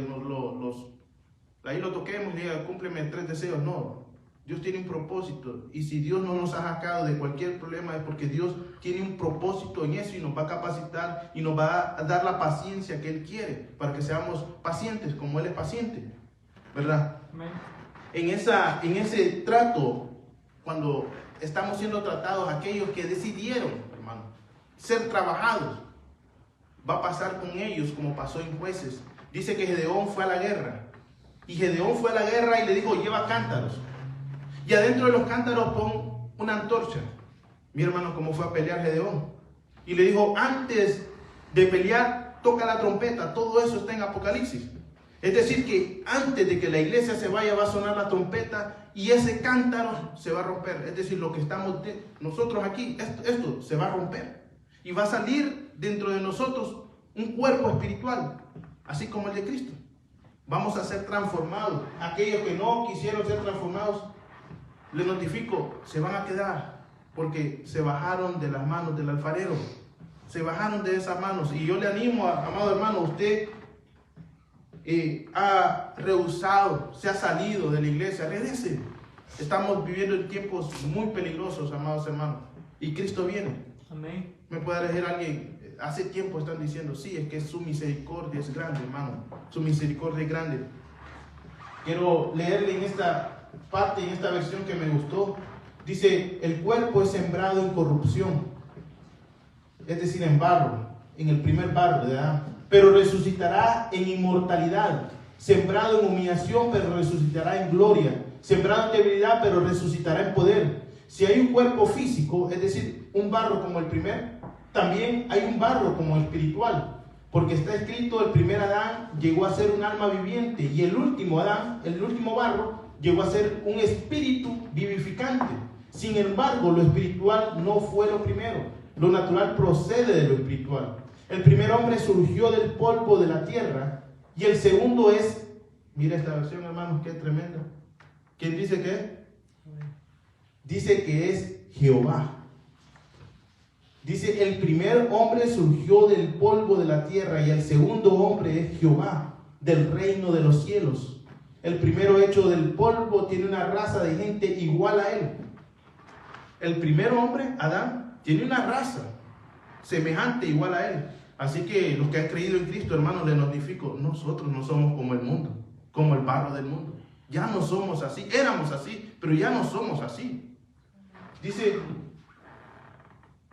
ahí lo toquemos y diga, cúmpleme 3 deseos, no. Dios tiene un propósito, y si Dios no nos ha sacado de cualquier problema es porque Dios tiene un propósito en eso y nos va a capacitar y nos va a dar la paciencia que Él quiere para que seamos pacientes como Él es paciente, ¿verdad? Amén. En ese trato, cuando estamos siendo tratados, aquellos que decidieron, hermano, ser trabajados, va a pasar con ellos como pasó en Jueces. Dice que Gedeón fue a la guerra, y Gedeón fue a la guerra y le dijo, lleva cántaros. Y adentro de los cántaros pon una antorcha. Mi hermano, ¿cómo fue a pelear Gedeón? Y le dijo, antes de pelear, toca la trompeta. Todo eso está en Apocalipsis. Es decir, que antes de que la iglesia se vaya, va a sonar la trompeta y ese cántaro se va a romper. Es decir, lo que estamos nosotros aquí, esto se va a romper. Y va a salir dentro de nosotros un cuerpo espiritual, así como el de Cristo. Vamos a ser transformados. Aquellos que no quisieron ser transformados, les notifico, se van a quedar porque se bajaron de las manos del alfarero, se bajaron de esas manos. Y yo le animo, amado hermano, usted ha rehusado, se ha salido de la iglesia, regrese. Estamos viviendo en tiempos muy peligrosos, amados hermanos, y Cristo viene. Amén. Me puede decir alguien, hace tiempo están diciendo, sí, es que su misericordia es grande, hermano, su misericordia es grande. Quiero leerle en esta parte, en esta versión que me gustó. Dice, el cuerpo es sembrado en corrupción, es decir, en barro, en el primer barro, ¿verdad? Pero resucitará en inmortalidad, sembrado en humillación, pero resucitará en gloria, sembrado en debilidad, pero resucitará en poder. Si hay un cuerpo físico, es decir, un barro como el primer, también hay un barro como espiritual, porque está escrito, el primer Adán llegó a ser un alma viviente, y el último Adán, el último barro, llegó a ser un espíritu vivificante. Sin embargo, lo espiritual no fue lo primero, lo natural procede de lo espiritual. El primer hombre surgió del polvo de la tierra, y el segundo es, mira esta versión, hermanos, qué tremenda. ¿Quién dice qué? Dice que es Jehová. Dice, el primer hombre surgió del polvo de la tierra, y el segundo hombre es Jehová, del reino de los cielos. El primero hecho del polvo tiene una raza de gente igual a él. El primer hombre, Adán, tiene una raza semejante, igual a él. Así que los que han creído en Cristo, hermanos, les notifico, nosotros no somos como el mundo, como el barro del mundo. Ya no somos así. Éramos así, pero ya no somos así. Dice,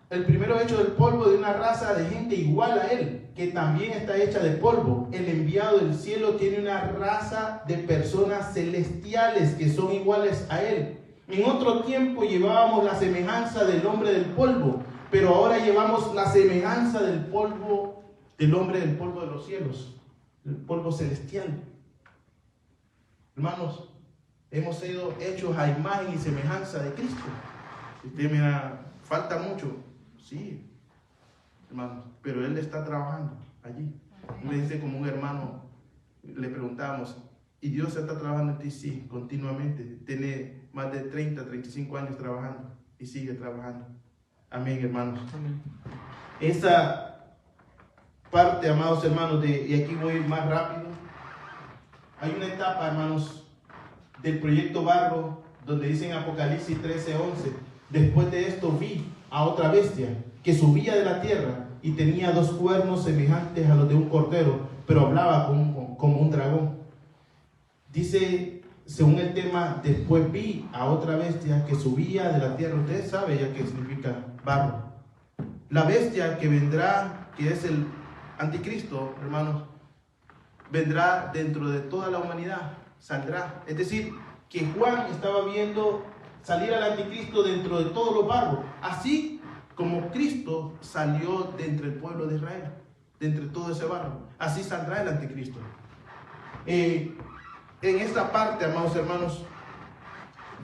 el primero hecho del polvo de una raza de gente igual a él, que también está hecha de polvo. El enviado del cielo tiene una raza de personas celestiales que son iguales a él. En otro tiempo llevábamos la semejanza del hombre del polvo, pero ahora llevamos la semejanza del polvo, del hombre del polvo de los cielos, el polvo celestial. Hermanos, hemos sido hechos a imagen y semejanza de Cristo. Usted mira, falta mucho. Sí, hermanos, pero Él está trabajando allí. Me dice como un hermano, le preguntábamos, ¿y Dios está trabajando en ti? Sí, continuamente. Tiene más de 30, 35 años trabajando y sigue trabajando. Amén, hermanos. Amén. Esa parte, amados hermanos, y aquí voy más rápido. Hay una etapa, hermanos, del proyecto Barro, donde dice en Apocalipsis 13:11, después de esto vi a otra bestia que subía de la tierra y tenía 2 cuernos semejantes a los de un cordero, pero hablaba como un dragón. Dice, según el tema, después vi a otra bestia que subía de la tierra. Ustedes saben ya qué significa barro. La bestia que vendrá, que es el anticristo, hermanos, vendrá dentro de toda la humanidad, saldrá. Es decir, que Juan estaba viendo salir al anticristo dentro de todos los barros, así como Cristo salió de entre el pueblo de Israel, de entre todo ese barro. Así saldrá el anticristo. En esta parte, amados hermanos,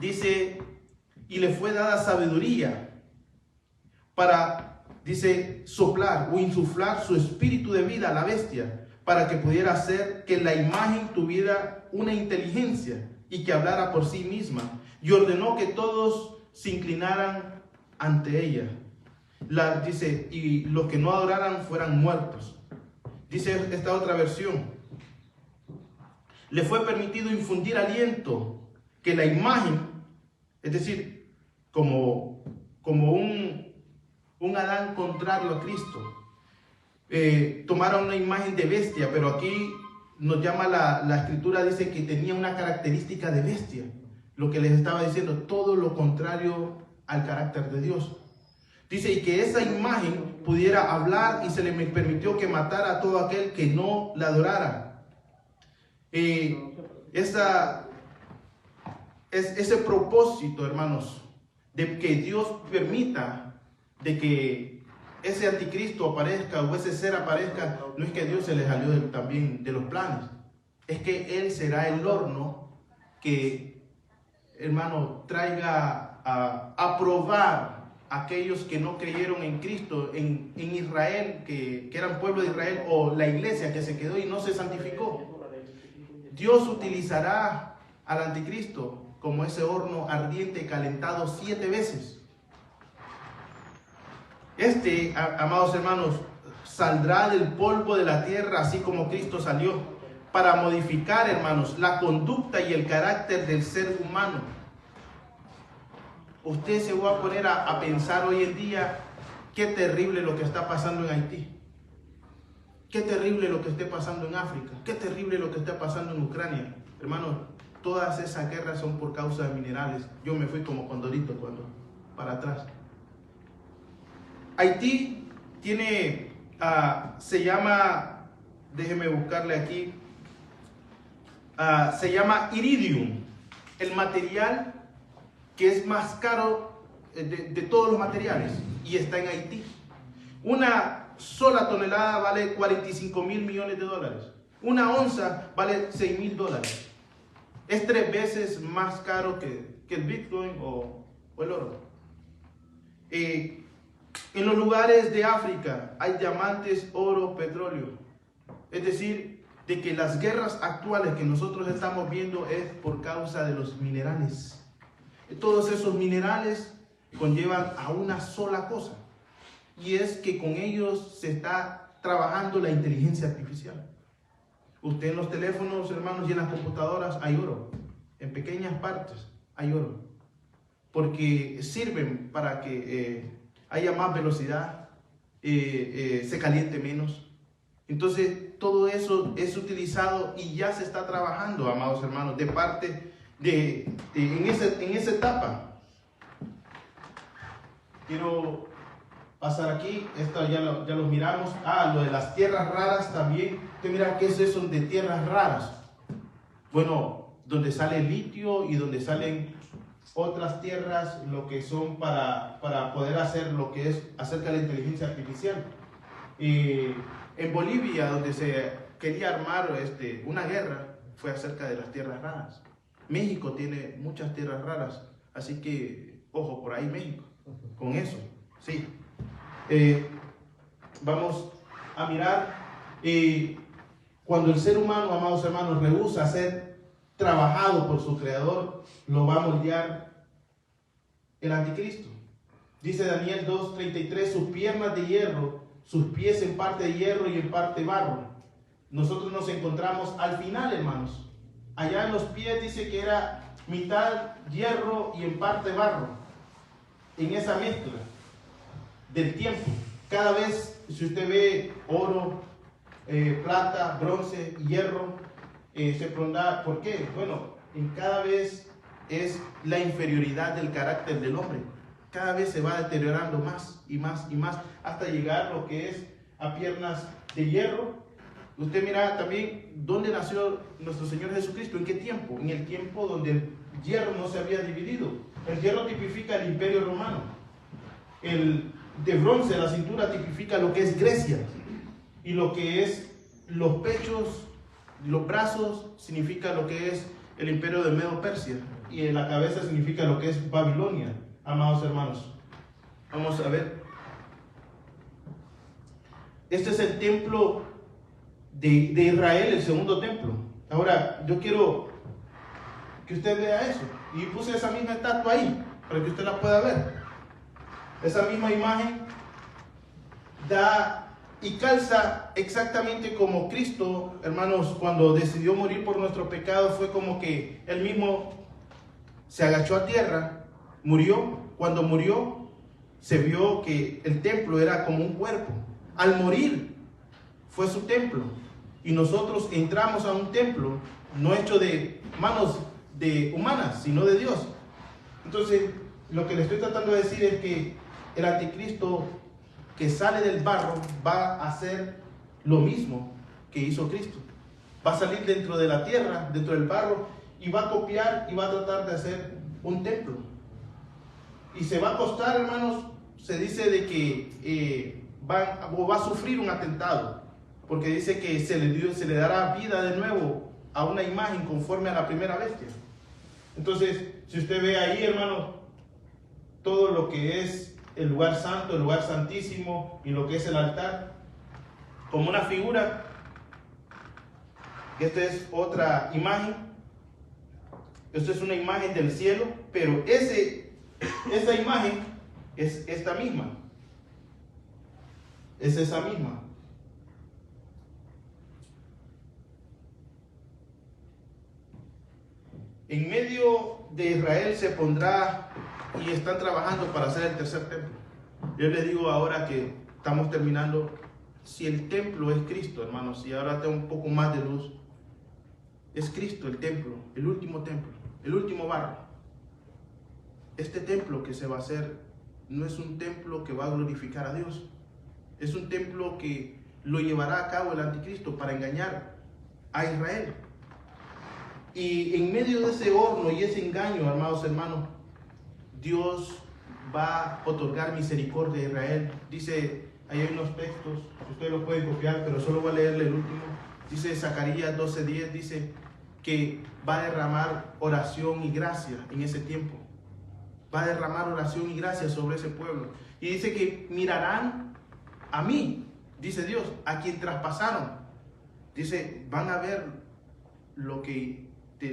dice, y le fue dada sabiduría para, dice, soplar o insuflar su espíritu de vida a la bestia, para que pudiera hacer que la imagen tuviera una inteligencia y que hablara por sí misma. Y ordenó que todos se inclinaran ante ella. Dice, y los que no adoraran fueran muertos. Dice esta otra versión. Le fue permitido infundir aliento, que la imagen, es decir, como un Adán contrario a Cristo, tomara una imagen de bestia, pero aquí nos llama la escritura, dice que tenía una característica de bestia. Lo que les estaba diciendo, todo lo contrario al carácter de Dios. Dice, y que esa imagen pudiera hablar y se le permitió que matara a todo aquel que no la adorara. Ese propósito, hermanos, de que Dios permita de que ese anticristo aparezca o ese ser aparezca, no es que Dios se le salió también de los planes, es que Él será el horno que, hermano, traiga a probar a aquellos que no creyeron en Cristo, en Israel, que eran pueblo de Israel, o la iglesia que se quedó y no se santificó. Dios utilizará al anticristo como ese horno ardiente calentado 7 veces. Amados hermanos, saldrá del polvo de la tierra, así como Cristo salió, para modificar, hermanos, la conducta y el carácter del ser humano. Usted se va a poner a pensar hoy en día, qué terrible lo que está pasando en Haití. Qué terrible lo que esté pasando en África. Qué terrible lo que está pasando en Ucrania. Hermanos, todas esas guerras son por causa de minerales. Yo me fui como condorito para atrás. Haití tiene, se llama, déjeme buscarle aquí, se llama iridium, el material que es más caro de todos los materiales, y está en Haití. Una sola tonelada vale 45 mil millones de dólares. Una onza vale 6 mil dólares. Es 3 veces más caro que el Bitcoin o el oro. En los lugares de África hay diamantes, oro, petróleo. Es decir, de que las guerras actuales que nosotros estamos viendo es por causa de los minerales. Todos esos minerales conllevan a una sola cosa, y es que con ellos se está trabajando la inteligencia artificial. Usted en los teléfonos, hermanos, y en las computadoras hay oro. En pequeñas partes hay oro, porque sirven para que haya más velocidad, se caliente menos. Entonces, todo eso es utilizado y ya se está trabajando, amados hermanos, de parte en esa etapa. Quiero pasar aquí, esto ya lo miramos. Lo de las tierras raras también. Usted mira, ¿qué es eso de tierras raras? Bueno, donde sale litio y donde salen otras tierras, lo que son para poder hacer lo que es acerca de la inteligencia artificial. En Bolivia, donde se quería armar una guerra, fue acerca de las tierras raras. México tiene muchas tierras raras, así que ojo por ahí México, con eso, sí. Vamos a mirar, cuando el ser humano, amados hermanos, rehúsa ser trabajado por su creador, lo va a moldear el anticristo. Dice Daniel 2:33, sus piernas de hierro, sus pies en parte de hierro y en parte barro. Nosotros nos encontramos al final, hermanos. Allá en los pies dice que era mitad hierro y en parte barro. En esa mezcla del tiempo. Cada vez, si usted ve oro, plata, bronce, hierro, se pregunta, ¿por qué? Bueno, en cada vez es la inferioridad del carácter del hombre. Cada vez se va deteriorando más y más y más, hasta llegar lo que es a piernas de hierro. Usted mira también dónde nació nuestro Señor Jesucristo, en qué tiempo. En el tiempo donde el hierro no se había dividido. El hierro tipifica el Imperio Romano. El de bronce, la cintura, tipifica lo que es Grecia. Y lo que es los pechos, los brazos, significa lo que es el Imperio de Medo-Persia. Y en la cabeza significa lo que es Babilonia, amados hermanos. Vamos a ver. Este es el templo de Israel, el segundo templo. Ahora, yo quiero que usted vea eso. Y puse esa misma estatua ahí, para que usted la pueda ver. Esa misma imagen da y calza exactamente como Cristo, hermanos, cuando decidió morir por nuestro pecado, fue como que Él mismo se agachó a tierra, murió. Cuando murió, se vio que el templo era como un cuerpo. Al morir, fue su templo. Y nosotros entramos a un templo no hecho de manos humanas, sino de Dios. Entonces, lo que le estoy tratando de decir es que el anticristo que sale del barro va a hacer lo mismo que hizo Cristo. Va a salir dentro de la tierra, dentro del barro, y va a copiar y va a tratar de hacer un templo. Y se va a acostar, hermanos, se dice de que va a sufrir un atentado. Porque dice que se le dará vida de nuevo a una imagen conforme a la primera bestia. Entonces, si usted ve ahí, hermano, todo lo que es el lugar santo, el lugar santísimo y lo que es el altar, como una figura. Esta es otra imagen. Esto es una imagen del cielo, pero esa imagen es esta misma. Es esa misma. En medio de Israel se pondrá y están trabajando para hacer el tercer templo. Yo les digo ahora que estamos terminando. Si el templo es Cristo, hermanos, y ahora tengo un poco más de luz, es Cristo el templo, el último templo, el último barro. Este templo que se va a hacer no es un templo que va a glorificar a Dios. Es un templo que lo llevará a cabo el anticristo para engañar a Israel. Y en medio de ese horno y ese engaño, amados hermanos, Dios va a otorgar misericordia a Israel. Dice, ahí hay unos textos, ustedes los pueden copiar, pero solo voy a leerle el último. Dice Zacarías 12:10, dice que va a derramar oración y gracia en ese tiempo. Va a derramar oración y gracia sobre ese pueblo. Y dice que mirarán a mí, dice Dios, a quien traspasaron. Dice, van a ver lo que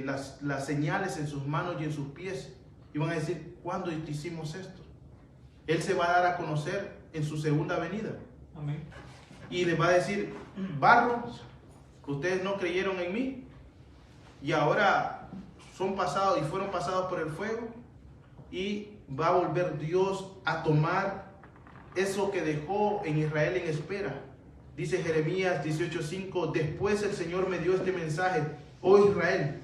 las señales en sus manos y en sus pies, y van a decir, ¿cuándo hicimos esto? Él se va a dar a conocer en su segunda venida. Amén. Y les va a decir, barros, que ustedes no creyeron en mí, y ahora son pasados y fueron pasados por el fuego, y va a volver Dios a tomar eso que dejó en Israel en espera, Dice Jeremías 18:5, después el Señor me dio este mensaje: oh Israel,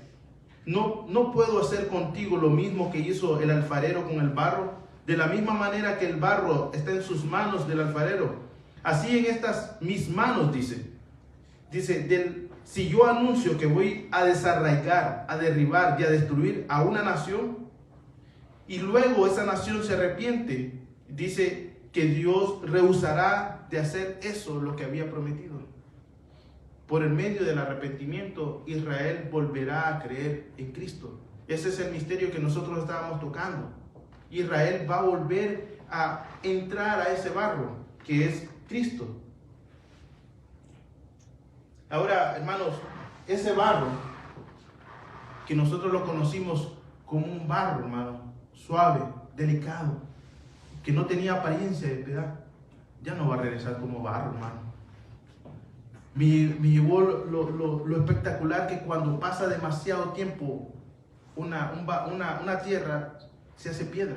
¿no puedo hacer contigo lo mismo que hizo el alfarero con el barro? De la misma manera que el barro está en sus manos del alfarero, así en estas mis manos, dice, si yo anuncio que voy a desarraigar, a derribar y a destruir a una nación, y luego esa nación se arrepiente, dice que Dios rehusará de hacer eso, lo que había prometido. Por el medio del arrepentimiento, Israel volverá a creer en Cristo. Ese es el misterio que nosotros estábamos tocando. Israel va a volver a entrar a ese barro que es Cristo. Ahora, hermanos, ese barro que nosotros lo conocimos como un barro, hermano, suave, delicado, que no tenía apariencia de piedad, ya no va a regresar como barro, hermano. Me llevó lo espectacular que cuando pasa demasiado tiempo una tierra se hace piedra,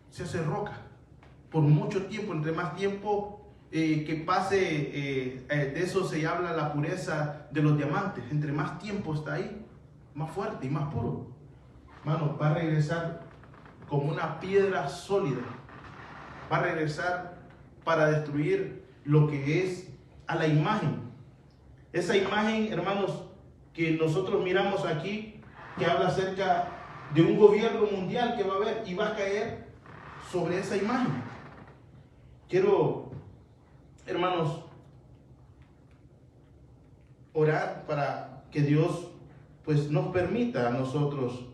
se hace roca. Por mucho tiempo, entre más tiempo que pase, de eso se habla la pureza de los diamantes. Entre más tiempo está ahí, más fuerte y más puro. Hermano, va a regresar como una piedra sólida. Va a regresar para destruir lo que es a la imagen. Esa imagen, hermanos, que nosotros miramos aquí, que habla acerca de un gobierno mundial que va a haber y va a caer sobre esa imagen. Quiero, hermanos, orar para que Dios pues nos permita a nosotros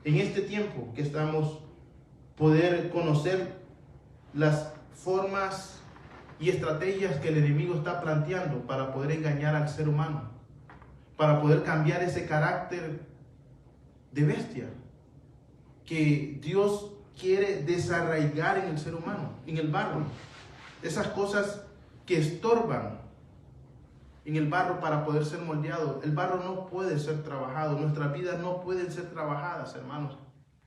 en este tiempo que estamos poder conocer las formas y estrategias que el enemigo está planteando para poder engañar al ser humano, para poder cambiar ese carácter de bestia que Dios quiere desarraigar en el ser humano, en el barro. Esas cosas que estorban en el barro para poder ser moldeado. El barro no puede ser trabajado, nuestras vidas no pueden ser trabajadas, hermanos,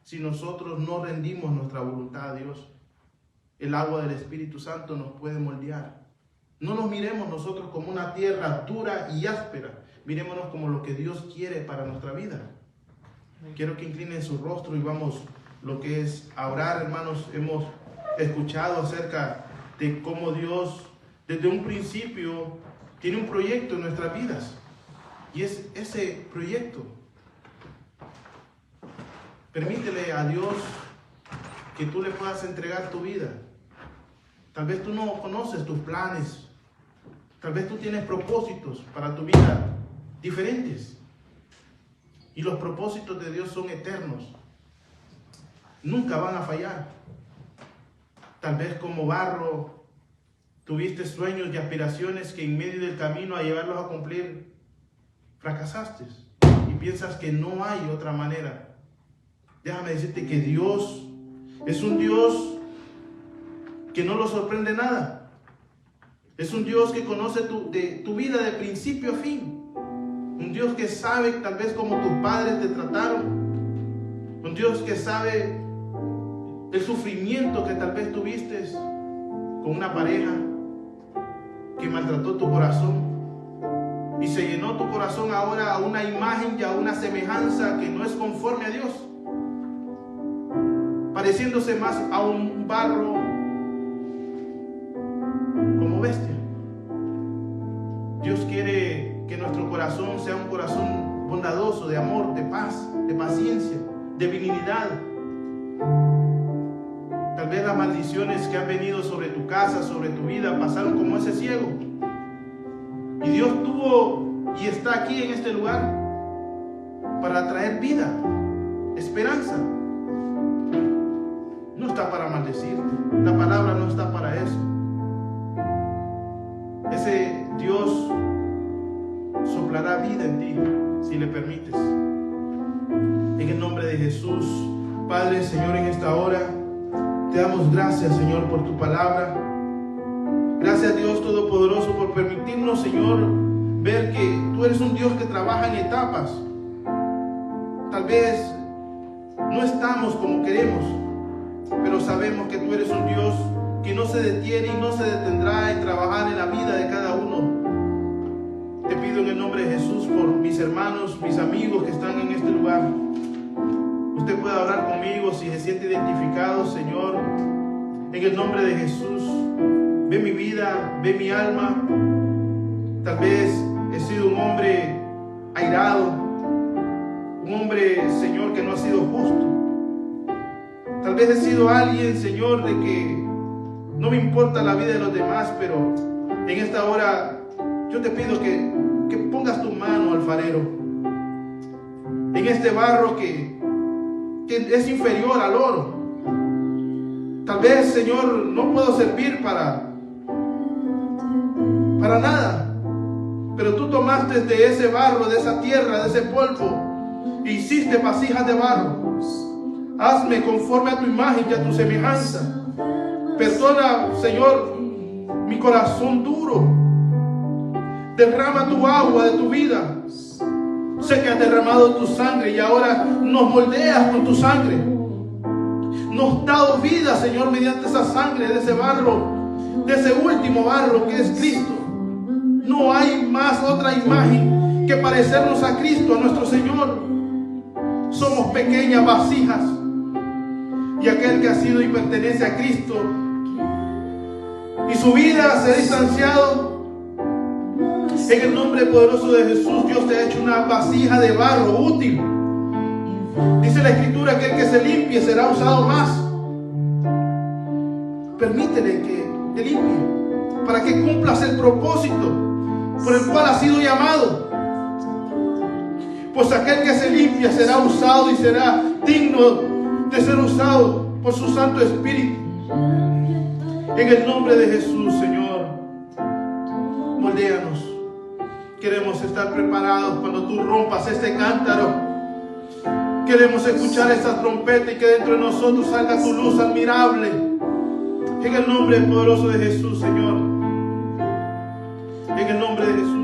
si nosotros no rendimos nuestra voluntad a Dios. El agua del Espíritu Santo nos puede moldear. No nos miremos nosotros como una tierra dura y áspera. Mirémonos como lo que Dios quiere para nuestra vida. Quiero que inclinen su rostro y vamos lo que es a orar, hermanos. Hemos escuchado acerca de cómo Dios desde un principio tiene un proyecto en nuestras vidas. Y es ese proyecto. Permítele a Dios que tú le puedas entregar tu vida. Tal vez tú no conoces tus planes. Tal vez tú tienes propósitos para tu vida diferentes. Y los propósitos de Dios son eternos. Nunca van a fallar. Tal vez como barro tuviste sueños y aspiraciones que en medio del camino a llevarlos a cumplir fracasaste. Y piensas que no hay otra manera. Déjame decirte que Dios es un Dios que no lo sorprende nada. Es un Dios que conoce tu vida de principio a fin. Un Dios que sabe tal vez cómo tus padres te trataron. Un Dios que sabe el sufrimiento que tal vez tuviste con una pareja que maltrató tu corazón. Y se llenó tu corazón ahora a una imagen y a una semejanza que no es conforme a Dios. Pareciéndose más a un barro como bestia. Dios quiere que nuestro corazón sea un corazón bondadoso, de amor, de paz, de paciencia, de benignidad. Tal vez las maldiciones que han venido sobre tu casa, sobre tu vida, pasaron como ese ciego. Y Dios tuvo y está aquí en este lugar para traer vida, esperanza. No está para maldecirte. La palabra no está para eso. Ese Dios soplará vida en ti si le permites. En el nombre de Jesús, Padre, Señor, en esta hora te damos gracias, Señor, por tu palabra. Gracias, Dios Todopoderoso, por permitirnos, Señor, ver que tú eres un Dios que trabaja en etapas. Tal vez no estamos como queremos, pero sabemos que tú eres un Dios que no se detiene y no se detendrá en trabajar en la vida de cada uno. Te pido en el nombre de Jesús por mis hermanos, mis amigos que están en este lugar. Usted puede hablar conmigo si se siente identificado, Señor. En el nombre de Jesús, ve mi vida, ve mi alma. Tal vez he sido un hombre airado, un hombre, Señor, que no ha sido justo. Tal vez he sido alguien, Señor, de que no me importa la vida de los demás, pero en esta hora yo te pido que pongas tu mano, alfarero, en este barro que es inferior al oro. Tal vez, Señor, no puedo servir para nada, pero tú tomaste de ese barro, de esa tierra, de ese polvo, e hiciste vasijas de barro. Hazme conforme a tu imagen y a tu semejanza. Perdona, Señor, mi corazón duro. Derrama tu agua de tu vida. Sé que has derramado tu sangre y ahora nos moldeas con tu sangre. Nos has dado vida, Señor, mediante esa sangre de ese barro, de ese último barro que es Cristo. No hay más otra imagen que parecernos a Cristo, a nuestro Señor. Somos pequeñas vasijas. Y aquel que ha sido y pertenece a Cristo y su vida se ha distanciado, en el nombre poderoso de Jesús, Dios te ha hecho una vasija de barro útil. Dice la Escritura que el que se limpie será usado más. Permítele que te limpie para que cumplas el propósito por el cual has sido llamado. Pues aquel que se limpia será usado y será digno de ser usado por su Santo Espíritu. En el nombre de Jesús, Señor, moldéanos. Queremos estar preparados cuando tú rompas este cántaro. Queremos escuchar esta trompeta y que dentro de nosotros salga tu luz admirable. En el nombre poderoso de Jesús, Señor. En el nombre de Jesús.